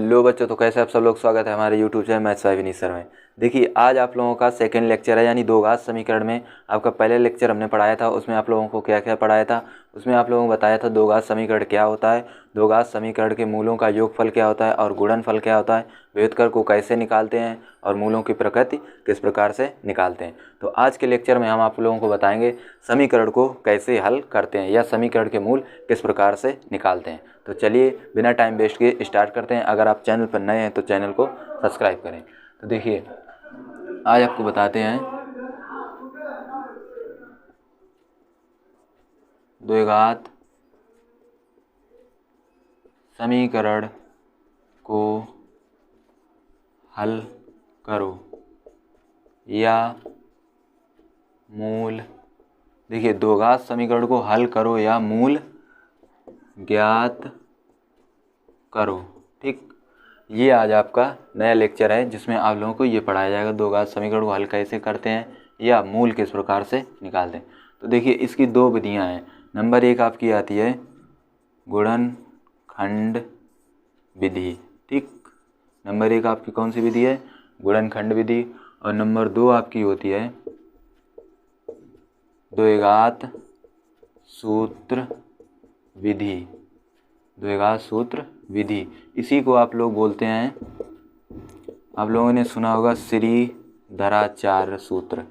Hello बच्चों, तो कैसे आप सब लोग। स्वागत है हमारे YouTube channel maths by Vineet sir में। देखिए आज आप लोगों का सेकंड लेक्चर है, यानी द्विघात समीकरण में। आपका पहले लेक्चर हमने पढ़ाया था, उसमें आप लोगों को क्या क्या पढ़ाया था। उसमें आप लोगों को बताया था द्विघात समीकरण क्या होता है, द्विघात समीकरण के मूलों का योगफल क्या होता है और गुणनफल क्या होता है, व्युत्क्रम को कैसे निकालते हैं और मूलों की प्रकृति किस प्रकार से निकालते हैं। तो आज के लेक्चर में हम आप लोगों को बताएंगे समीकरण को कैसे हल करते हैं या समीकरण के मूल किस प्रकार से निकालते हैं। तो चलिए बिना टाइम वेस्ट किए स्टार्ट करते हैं। अगर आप चैनल पर नए हैं तो चैनल को सब्सक्राइब करें। तो देखिए आज आपको बताते हैं द्विघात समीकरण को हल करो या मूल। देखिए द्विघात समीकरण को हल करो या मूल ज्ञात करो। ठीक, ये आज आपका नया लेक्चर है जिसमें आप लोगों को ये पढ़ाया जाएगा द्विघात समीकरण को हल कैसे करते हैं या मूल किस प्रकार से निकालते हैं। तो देखिए इसकी दो विधियां हैं। नंबर एक आपकी आती है गुणनखंड विधि। ठीक, नंबर एक आपकी कौन सी विधि है, गुणनखंड विधि। और नंबर दो आपकी होती है द्विघात सूत्र विधि। द्विघात सूत्र विधि, इसी को आप लोग बोलते हैं, आप लोगों ने सुना होगा श्रीधराचार्य सूत्र,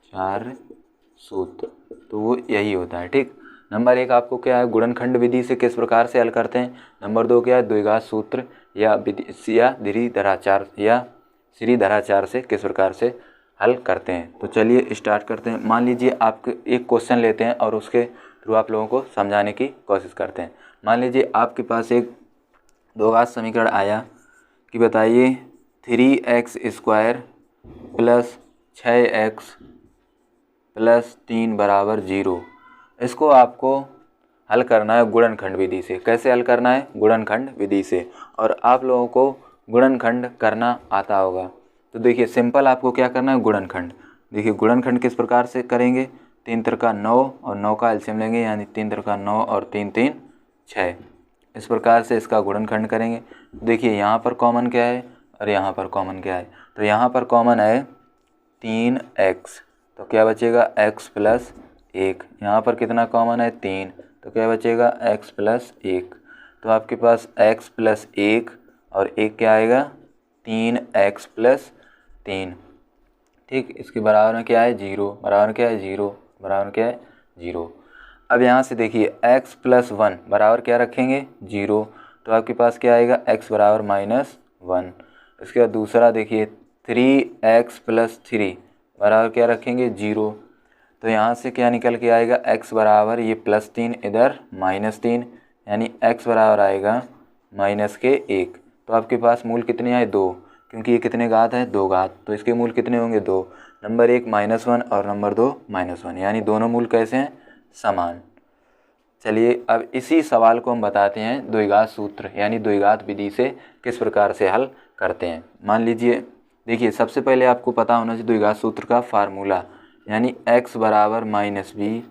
चार्य सूत्र। तो वो यही होता है। ठीक, नंबर एक आपको क्या है, गुणनखंड विधि से किस प्रकार से हल करते हैं। नंबर दो क्या है, द्विघात सूत्र या विधि या श्रीधराचार्य से किस प्रकार से हल करते हैं। तो चलिए स्टार्ट करते हैं। मान लीजिए आपके एक क्वेश्चन लेते हैं और उसके थ्रू आप लोगों को समझाने की कोशिश करते हैं। मान लीजिए आपके पास एक द्विघात समीकरण आया कि बताइए 3x² प्लस 6x प्लस 3 बराबर 0। इसको आपको हल करना है गुणनखंड विधि से। कैसे हल करना है, गुणनखंड विधि से। और आप लोगों को गुणनखंड करना आता होगा। तो देखिए सिंपल आपको क्या करना है, गुणनखंड। देखिए गुणनखंड किस प्रकार से करेंगे, 3 त्रिका 9 और 9 का एलसीएम लेंगे, यानी 3 त्रिका 9 और 3 3 6। इस प्रकार से इसका गुणनखंड करेंगे। देखिए यहाँ पर कॉमन क्या है और यहाँ पर कॉमन क्या है। तो यहाँ पर कॉमन है 3x, तो क्या बचेगा x प्लस 1। यहाँ पर कितना कॉमन है, 3, तो क्या बचेगा x प्लस 1। तो आपके पास x प्लस 1 और 1 क्या आएगा, 3x प्लस 3। ठीक, इसके बराबर में क्या है, 0। बराबर क्या है, 0। बराबर क्या है, 0। अब यहाँ से देखिए x प्लस 1 बराबर क्या रखेंगे, 0। तो आपके पास क्या आएगा, x बराबर -1। इसके बाद दूसरा देखिए 3x प्लस 3 बराबर क्या रखेंगे, 0। तो यहाँ से क्या निकल के आएगा, x बराबर ये +3 इधर -3, यानी x बराबर आएगा -1। तो आपके पास मूल कितने आए, 2, क्योंकि ये कितने घात है, 2 घात। तो इसके मूल कितने होंगे, 2। नंबर एक -1 और नंबर 2 -1, यानी दोनों मूल कैसे हैं, समान। चलिए अब इसी सवाल को हम बताते हैं द्विघात सूत्र यानी द्विघात विधि से किस प्रकार से हल करते हैं। मान लीजिए देखिए सबसे पहले आपको पता होना चाहिए द्विघात सूत्र का फार्मूला, यानी x बराबर -b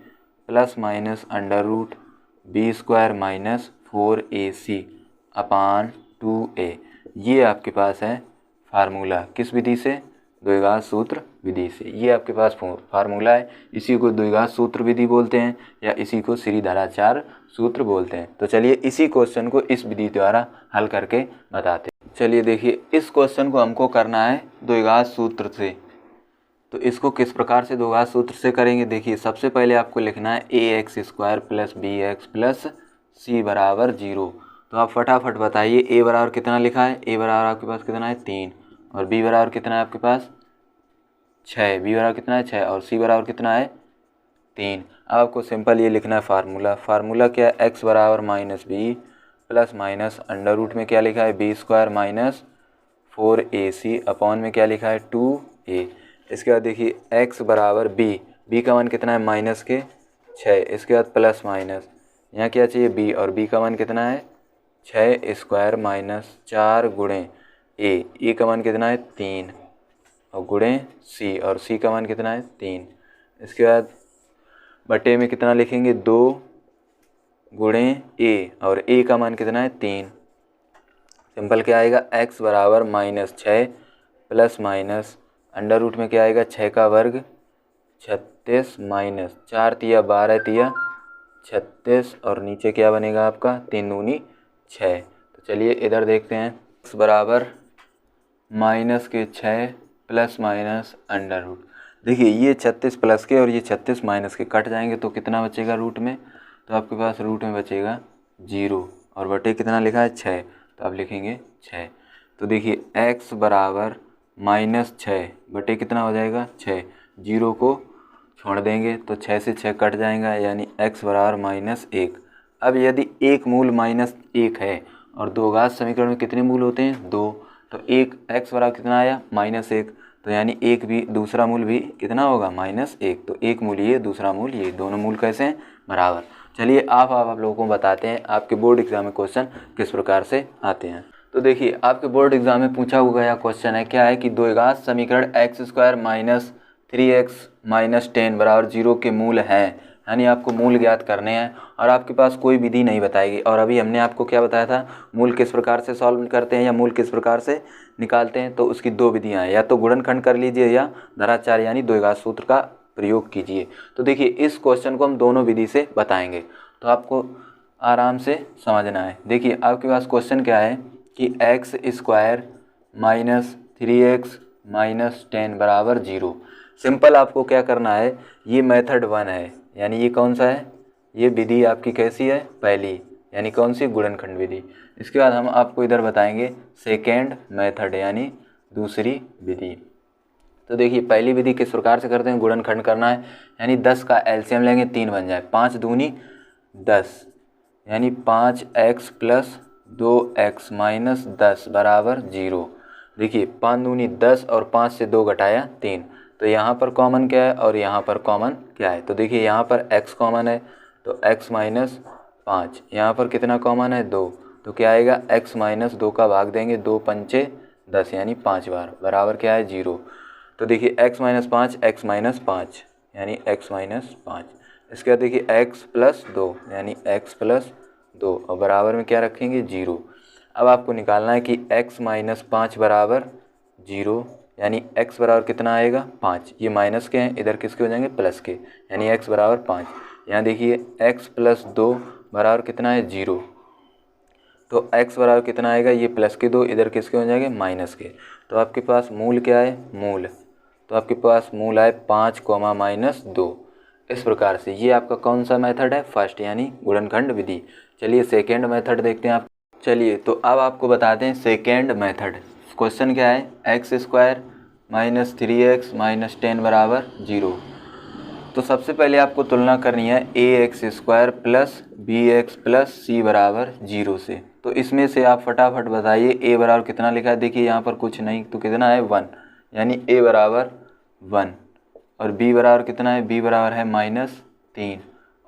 plus minus √b² -4ac अपान 2a। ये आपके पास है फार्मूला, किस विधि से, द्विघात सूत्र विधि से। ये आपके पास फार्मूला है, इसी को द्विघात सूत्र विधि बोलते हैं या इसी को श्रीधराचार्य सूत्र बोलते हैं। तो चलिए इसी क्वेश्चन को इस विधि द्वारा हल करके बताते हैं। चलिए देखिए इस क्वेश्चन को हमको करना है द्विघात सूत्र से। तो इसको किस प्रकार से द्विघात सूत्र से करेंगे, देखिए सबसे पहले आपको लिखना है ax² plus bx plus c बराबर 0। तो आप फटाफट बताइए a बराबर कितना लिखा है, a बराबर आपके पास कितना है, 3, और b बराबर कितना है आपके पास, 6। b बराबर कितना है, 6, और c बराबर कितना है, 3। अब आपको सिंपल ये लिखना है फार्मूला क्या है, x बराबर -b प्लस माइनस √ में क्या लिखा है, b² -4ac अपॉन में क्या लिखा है, 2a। इसके बाद देखिए x बराबर b का मान कितना है, -6। इसके बाद प्लस माइनस यहाँ क्या चाहिए, b, और b का मान कितना है, 6² -4 गुणे a का मान कितना है, 3, और गुणे c, और c का मान कितना है, 3। इसके बाद बटे में कितना लिखेंगे, 2 गुणे a, और a का मान कितना है, 3, सिंपल क्या आएगा, x बराबर -6 प्लस माइनस अंडर रूट में क्या आएगा 6 का वर्ग 36 माइनस 4 तिया 12 तिया 36 और नीचे क्या बनेगा आपका 3 दूनी 6। तो चलिए इधर देखते हैं, x बराबर -6 प्लस माइनस अंडर रूट। देखिए ये 36 प्लस के और ये 36 माइनस के कट जाएंगे तो कितना बचेगा रूट में, तो आपके पास रूट में बचेगा 0 और बटे कितना लिखा है 6, तो आप लिखेंगे 6। तो देखिए x बराबर -6 बटे कितना हो जाएगा 6, 0 को छोड़ देंगे तो 6 से 6 कट जाएगा यानी x बराबर -1। अब यदि एक मूल -1 है और दो घात समीकरण में कितने मूल होते हैं 2, तो एक x बराबर कितना आया -1, तो यानी एक भी दूसरा मूल भी कितना होगा -1। तो एक मूल ये दूसरा मूल ये, दोनों मूल कैसे हैं बराबर। चलिए आप लोगों को बताते हैं आपके बोर्ड एग्जाम में क्वेश्चन किस प्रकार से आते हैं। तो देखिए आपके बोर्ड एग्जाम में पूछा गया क्वेश्चन है क्या है कि द्विघात समीकरण x² - 3x - 10 बराबर 0 के मूल हैं, यानी आपको मूल ज्ञात करने हैं और आपके पास कोई विधि नहीं बताएगी। और अभी हमने आपको क्या बताया था, मूल किस प्रकार से सॉल्व करते हैं या मूल किस प्रकार से निकालते हैं, तो उसकी दो विधियां हैं, या तो गुणनखंड कर लीजिए या धराचार यानी द्विघात सूत्र का प्रयोग कीजिए। तो देखिए इस क्वेश्चन को हम दोनों विधि से बताएंगे तो आपको आराम से समझना है। देखिए आपके पास क्वेश्चन क्या है कि x² - 3x - 10 बराबर 0। सिंपल आपको क्या करना है, ये मेथड 1 है, यानी ये कौन सा है, ये विधि आपकी कैसी है पहली, यानी कौन सी गुणनखंड विधि। इसके बाद हम आपको इधर बताएंगे सेकेंड मेथड यानी दूसरी विधि। तो देखिए पहली विधि किस प्रकार से करते हैं, गुणनखंड करना है, यानी 10 का एलसीएम लेंगे 3 बन जाए, 5 दूनी 10 यानी 5x + 2x - 10 बराबर 0। देखिए 5 दूनी 10 और 5 से 2 घटाया 3, तो यहाँ पर कॉमन क्या है और यहाँ पर कॉमन क्या है, तो देखिए यहाँ पर x कॉमन है तो x - 5, यहाँ पर कितना कॉमन है 2, तो क्या आएगा x - 2 का भाग देंगे 2 पंचे 10 यानी 5 बार बराबर क्या है 0। तो देखिए x - 5 x - 5 यानी x - 5। इसके बाद देखिए x + 2 यानी x + 2 और बराबर में क्या रखेंगे 0। अब आपको निकालना है कि x - 5 बराबर 0, यानी x बराबर कितना आएगा 5, ये माइनस के हैं इधर किसके हो जाएंगे प्लस के, यानी x बराबर 5। यहाँ देखिए x + 2 बराबर कितना है 0, तो x बराबर कितना आएगा, ये प्लस के 2 इधर किसके हो जाएंगे माइनस के। तो आपके पास मूल क्या है, मूल, तो आपके पास मूल है 5, -2। इस प्रकार से ये आपका कौन सा मेथड है, फर्स्ट यानी गुणनखंड विधि। चलिए सेकेंड मेथड देखते हैं आप। चलिए तो अब आपको बताते हैं सेकेंड मेथड। क्वेश्चन क्या है, x² - 3x - 10 बराबर 0। तो सबसे पहले आपको तुलना करनी है ax² + bx + c बराबर 0 से। तो इसमें से आप फटाफट बताइए a बराबर कितना लिखा है, देखिए यहाँ पर कुछ नहीं तो कितना है 1, यानी a बराबर 1 और b बराबर कितना है, b बराबर है -3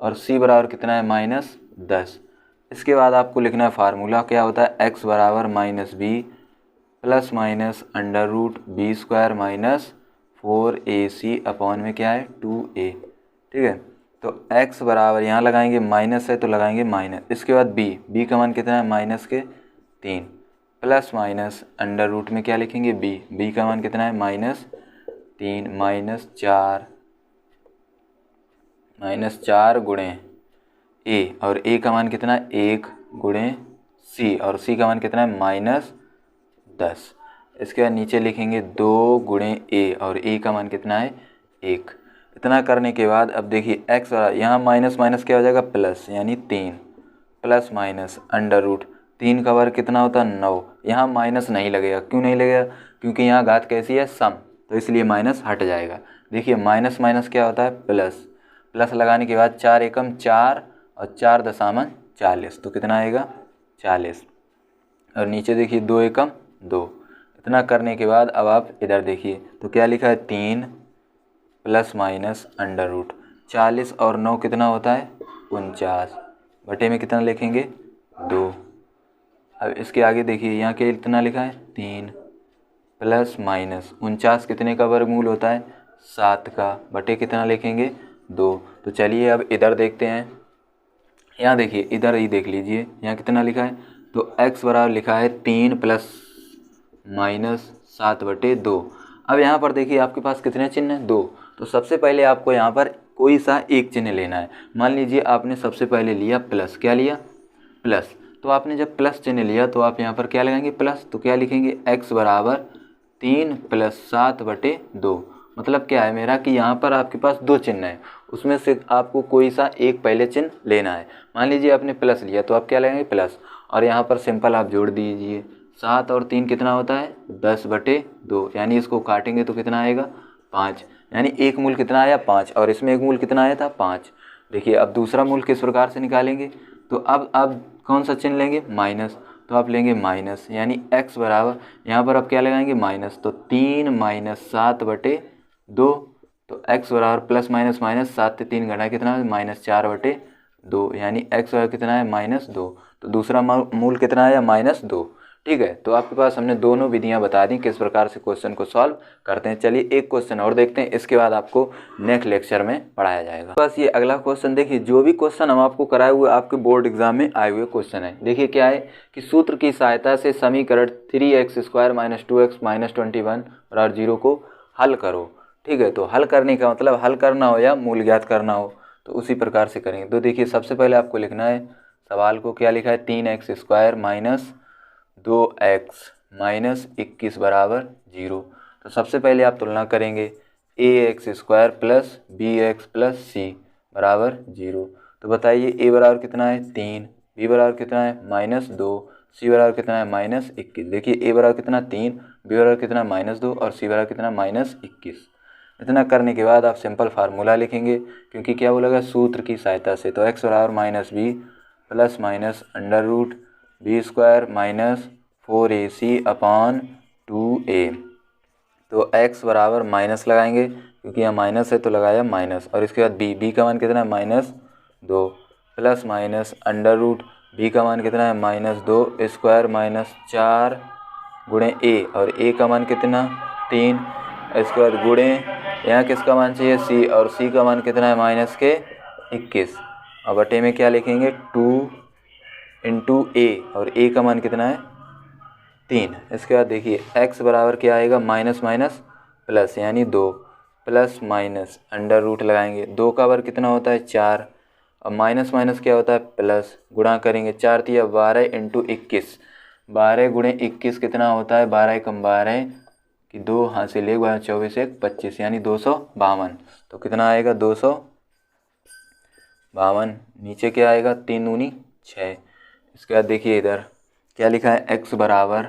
और c बराबर कितना है -10। इसके बाद आपको लिखना है फार्मूला क्या होता है, x बराबर -b plus minus under root b² - 4ac upon में क्या है 2a। ठीक है, तो x बराबर यहाँ लगाएंगे माइनस है तो लगाएंगे माइनस, इसके बाद b का मान कितना है -3 प्लस माइनस अंडर रूट में क्या लिखेंगे b का मान कितना है -4 गुणे a और a का मान कितना है 1 गुणे c और c का मान कितना है -10। इसके बाद नीचे लिखेंगे 2 गुणे a और a का मान कितना है 1। इतना करने के बाद अब देखिए x यहाँ माइनस माइनस क्या हो जाएगा प्लस, यानी 3 प्लस माइनस अंडर रूट 3 का वर्ग कितना होता है 9। यहाँ माइनस नहीं लगेगा, क्यों नहीं लगेगा, क्योंकि यहाँ घात कैसी है सम, तो इसलिए माइनस हट जाएगा। देखिए माइनस माइनस क्या होता है प्लस, प्लस लगाने के बाद 4 एकम 4 और 4 दशामन 40, तो कितना आएगा 40 और नीचे देखिए 2 एकम 2। इतना करने के बाद अब आप इधर देखिए तो क्या लिखा है 3 प्लस माइनस अंडर रूट 40 और 9 कितना होता है 49 बटे में कितना लिखेंगे 2। अब इसके आगे देखिए यहाँ के इतना लिखा है 3 प्लस माइनस 49 कितने का वर्गमूल होता है 7 का बटे कितना लिखेंगे 2। तो चलिए अब इधर देखते हैं, यहाँ देखिए इधर ही देख लीजिए यहाँ कितना लिखा है तो x बराबर लिखा है 3 प्लस माइनस 7/2। अब यहाँ पर देखिए आपके पास कितने चिन्ह हैं, 2। तो सबसे पहले आपको यहाँ पर कोई सा एक चिन्ह लेना है। मान लीजिए आपने सबसे पहले लिया प्लस, क्या लिया, प्लस। तो आपने जब प्लस चिन्ह लिया तो आप यहाँ पर क्या लगाएंगे, प्लस। तो क्या लिखेंगे, x बराबर 3 प्लस 7/2। मतलब क्या है मेरा कि यहाँ पर आपके पास 2 चिन्ह हैं, उसमें से आपको कोई सा एक पहले चिन्ह लेना है। मान लीजिए आपने प्लस लिया तो आप क्या लगाएंगे, प्लस, और यहाँ पर सिंपल आप जोड़ दीजिए। 7 और 3 कितना होता है, 10/2, यानी इसको काटेंगे तो कितना आएगा, 5। यानी एक मूल कितना आया, 5, और इसमें एक मूल कितना आया था, 5। देखिए अब दूसरा मूल किस प्रकार से निकालेंगे, तो अब कौन सा चिन्ह लेंगे, माइनस। तो आप लेंगे माइनस, यानी x बराबर यहाँ पर आप क्या लगाएंगे, माइनस। तो 3 माइनस 7/2। तो x बराबर प्लस माइनस माइनस, 7 से 3 घटा कितना है, -4/2, यानी x बराबर कितना है, -2। तो दूसरा मूल कितना आया, -2। ठीक है, तो आपके पास हमने दोनों विधियां बता दी किस प्रकार से क्वेश्चन को सॉल्व करते हैं। चलिए एक क्वेश्चन और देखते हैं, इसके बाद आपको नेक्स्ट लेक्चर में पढ़ाया जाएगा। बस ये अगला क्वेश्चन देखिए, जो भी क्वेश्चन हम आपको कराए हुए आपके बोर्ड एग्जाम में आए हुए क्वेश्चन है। देखिए क्या है कि सूत्र की सहायता से समीकरण 3x² - 2x - 21 = 0 को हल करो। ठीक है, तो हल करने का मतलब हल करना हो या मूल ज्ञात करना हो तो उसी प्रकार से करेंगे। तो देखिए सबसे पहले आपको लिखना है, सवाल को क्या लिखा है, 3x² - 2x - 21 = 0। तो सबसे पहले आप तुलना करेंगे, ax² plus bx plus c बराबर 0। तो बताइए a बराबर कितना है, 3, b बराबर कितना है, -2, c बराबर कितना है, -21। देखिए a बराबर कितना, 3, b बराबर कितना, -2, और c बराबर कितना, -21। इतना करने के बाद आप सिंपल फार्मूला लिखेंगे, क्योंकि क्या बोला गया, सूत्र की सहायता से। तो x बराबर -b plus minus √b² - 4ac/2a। तो x बराबर माइनस लगाएंगे, क्योंकि यहाँ माइनस है तो लगाया माइनस, और इसके बाद b का मान कितना है, -2, प्लस माइनस √b का मान कितना है, -2² - 4 गुणे a, और a का मान कितना, 3। इसके बाद गुणे यहाँ किसका मान चाहिए, c, और c का मान कितना है, -21। और बटे में क्या लिखेंगे, 2 × a, और a का मान कितना है, 3। इसके बाद देखिए x बराबर क्या आएगा, माइनस माइनस प्लस, यानी 2, प्लस माइनस √ लगाएंगे, 2 का वर्ग कितना होता है, 4, और माइनस माइनस क्या होता है, प्लस, गुणा करेंगे, 4 × 12 × 21, 12 × 21 कितना होता है, 12 × 12 कि 2 हाथ से ले 24 × 1 = 25, यानी 252। तो कितना आएगा, 252। नीचे क्या आएगा, 3 दूनी 6। इसके बाद देखिए इधर क्या लिखा है, x बराबर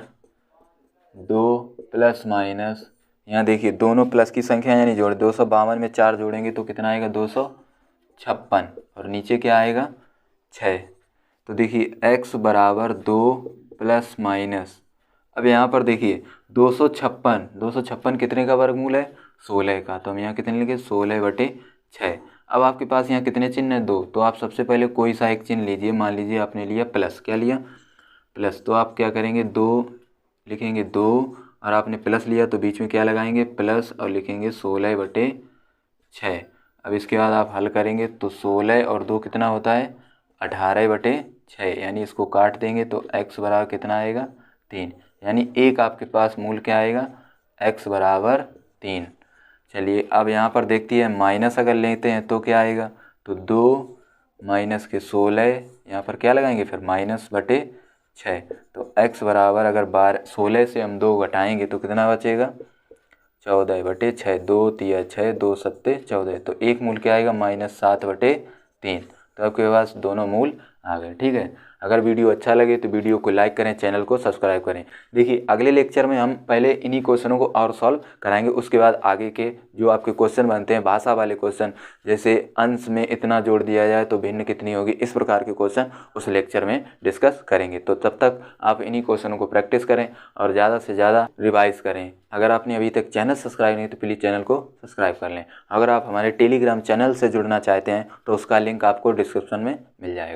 2 प्लस माइनस, यहाँ देखिए दोनों प्लस की संख्या यानी जोड़, 252 में 4 जोड़ेंगे तो कितना आएगा, 256, और नीचे क्या आएगा, 6। तो देखिए x बराबर 2 प्लस माइनस, अब यहाँ पर देखिए 256 कितने का वर्गमूल है, 16 का। तो हम यहाँ कितने लिखे, 16/6। अब आपके पास यहाँ कितने चिन्ह हैं, 2। तो आप सबसे पहले कोई सा एक चिन्ह लीजिए। मान लीजिए आपने लिया प्लस, क्या लिया, प्लस। तो आप क्या करेंगे, 2 लिखेंगे, 2, और आपने प्लस लिया तो बीच में क्या लगाएंगे, प्लस, और लिखेंगे 16/6। अब इसके बाद आप हल करेंगे तो 16 और 2 कितना होता है, 18/6, यानी इसको काट देंगे तो x बराबर कितना आएगा, 3। यानी एक आपके पास मूल क्या आएगा, x बराबर 3। चलिए अब यहाँ पर देखती है, माइनस अगर लेते हैं तो क्या आएगा, तो 2 माइनस के 16, यहाँ पर क्या लगाएंगे फिर, -/6। तो x बराबर अगर 16 से हम 2 घटाएंगे तो कितना बचेगा, 14/6। 2 × 6, 2 × 7 = 14। तो एक मूल क्या आएगा, -7/3। तो आपके पास दोनों मूल आ गए। ठीक है, अगर वीडियो अच्छा लगे तो वीडियो को लाइक करें, चैनल को सब्सक्राइब करें। देखिए अगले लेक्चर में हम पहले इन्हीं क्वेश्चनों को और सॉल्व कराएंगे, उसके बाद आगे के जो आपके क्वेश्चन बनते हैं भाषा वाले क्वेश्चन, जैसे अंश में इतना जोड़ दिया जाए तो भिन्न कितनी होगी, इस प्रकार के क्वेश्चन उस लेक्चर में डिस्कस करेंगे। तो तब तक आप इन्हीं क्वेश्चनों को प्रैक्टिस करें और ज़्यादा से ज़्यादा रिवाइज करें। अगर आपने अभी तक चैनल सब्सक्राइब नहीं तो प्लीज़ चैनल को सब्सक्राइब कर लें। अगर आप हमारे टेलीग्राम चैनल से जुड़ना चाहते हैं तो उसका लिंक आपको डिस्क्रिप्शन में मिल जाएगा।